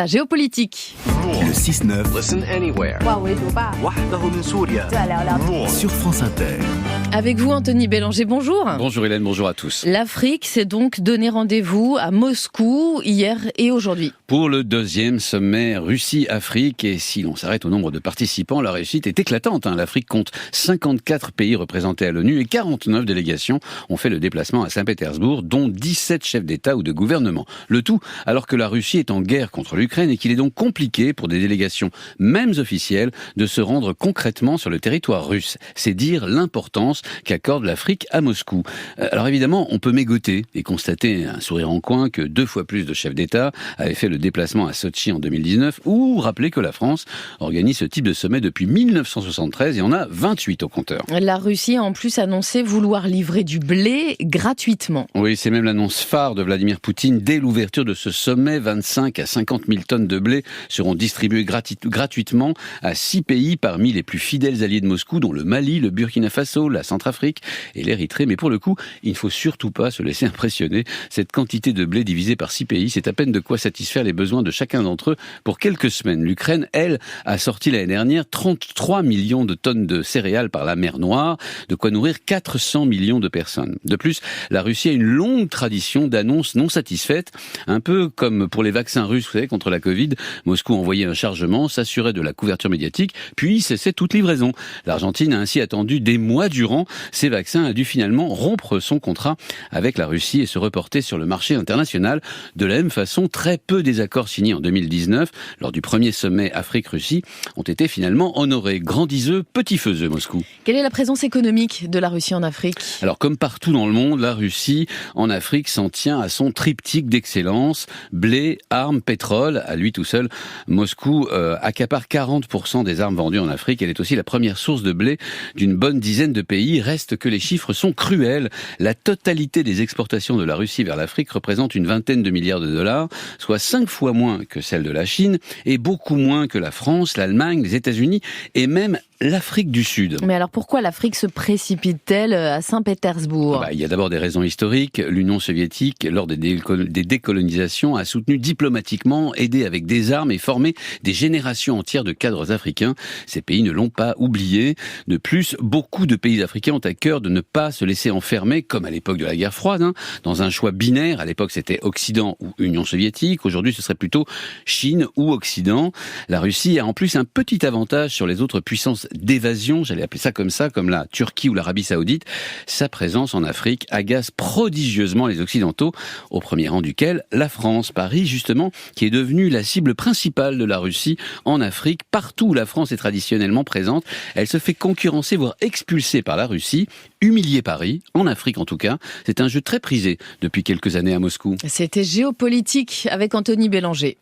La géopolitique. Le 6-9 Listen anywhere. وحده من سوريا. sur France Inter. Avec vous, Anthony Bélanger, bonjour. Bonjour Hélène, bonjour à tous. L'Afrique s'est donc donné rendez-vous à Moscou hier et aujourd'hui. Pour le deuxième sommet Russie-Afrique, et si l'on s'arrête au nombre de participants, la réussite est éclatante. L'Afrique compte 54 pays représentés à l'ONU et 49 délégations ont fait le déplacement à Saint-Pétersbourg, dont 17 chefs d'État ou de gouvernement. Le tout alors que la Russie est en guerre contre l'Ukraine et qu'il est donc compliqué pour des délégations, même officielles, de se rendre concrètement sur le territoire russe. C'est dire l'importance qu'accorde l'Afrique à Moscou. Alors évidemment, on peut mégoter et constater un sourire en coin que 2 fois plus de chefs d'État avaient fait le déplacement à Sotchi en 2019, ou rappeler que la France organise ce type de sommet depuis 1973 et en a 28 au compteur. La Russie a en plus annoncé vouloir livrer du blé gratuitement. Oui, c'est même l'annonce phare de Vladimir Poutine. Dès l'ouverture de ce sommet, 25 à 50 000 tonnes de blé seront distribuées gratuitement à 6 pays parmi les plus fidèles alliés de Moscou, dont le Mali, le Burkina Faso, la Centrafrique et l'Érythrée. Mais pour le coup, il ne faut surtout pas se laisser impressionner. Cette quantité de blé divisée par 6 pays, c'est à peine de quoi satisfaire les besoins de chacun d'entre eux pour quelques semaines. L'Ukraine, elle, a sorti l'année dernière 33 millions de tonnes de céréales par la mer Noire, de quoi nourrir 400 millions de personnes. De plus, la Russie a une longue tradition d'annonces non satisfaites, un peu comme pour les vaccins russes, vous savez, contre la Covid. Moscou envoyait un chargement, s'assurait de la couverture médiatique, puis cessait toute livraison. L'Argentine a ainsi attendu des mois durant. Ces vaccins a dû finalement rompre son contrat avec la Russie et se reporter sur le marché international. De la même façon, très peu des accords signés en 2019, lors du premier sommet Afrique-Russie, ont été finalement honorés. Grand diseux, petit faiseux, Moscou. Quelle est la présence économique de la Russie en Afrique ? Alors, comme partout dans le monde, la Russie, en Afrique, s'en tient à son triptyque d'excellence. Blé, armes, pétrole. À lui tout seul, Moscou accapare 40% des armes vendues en Afrique. Elle est aussi la première source de blé d'une bonne dizaine de pays. Reste que les chiffres sont cruels. La totalité des exportations de la Russie vers l'Afrique représente une vingtaine de milliards de dollars, soit 5 fois moins que celle de la Chine et beaucoup moins que la France, l'Allemagne, les États-Unis et même l'Afrique du Sud. Mais alors pourquoi l'Afrique se précipite-t-elle à Saint-Pétersbourg ? Il y a d'abord des raisons historiques. L'Union soviétique, lors des décolonisations, a soutenu diplomatiquement, aidé avec des armes et formé des générations entières de cadres africains. Ces pays ne l'ont pas oublié. De plus, beaucoup de pays africains ont à cœur de ne pas se laisser enfermer, comme à l'époque de la guerre froide, dans un choix binaire. À l'époque, c'était Occident ou Union soviétique. Aujourd'hui, ce serait plutôt Chine ou Occident. La Russie a en plus un petit avantage sur les autres puissances d'évasion, j'allais appeler ça, comme la Turquie ou l'Arabie Saoudite. Sa présence en Afrique agace prodigieusement les Occidentaux, au premier rang duquel la France. Paris, justement, qui est devenue la cible principale de la Russie en Afrique. Partout où la France est traditionnellement présente, elle se fait concurrencer, voire expulser par la Russie. Humilier Paris, en Afrique en tout cas, c'est un jeu très prisé depuis quelques années à Moscou. C'était Géopolitique avec Anthony Bélanger.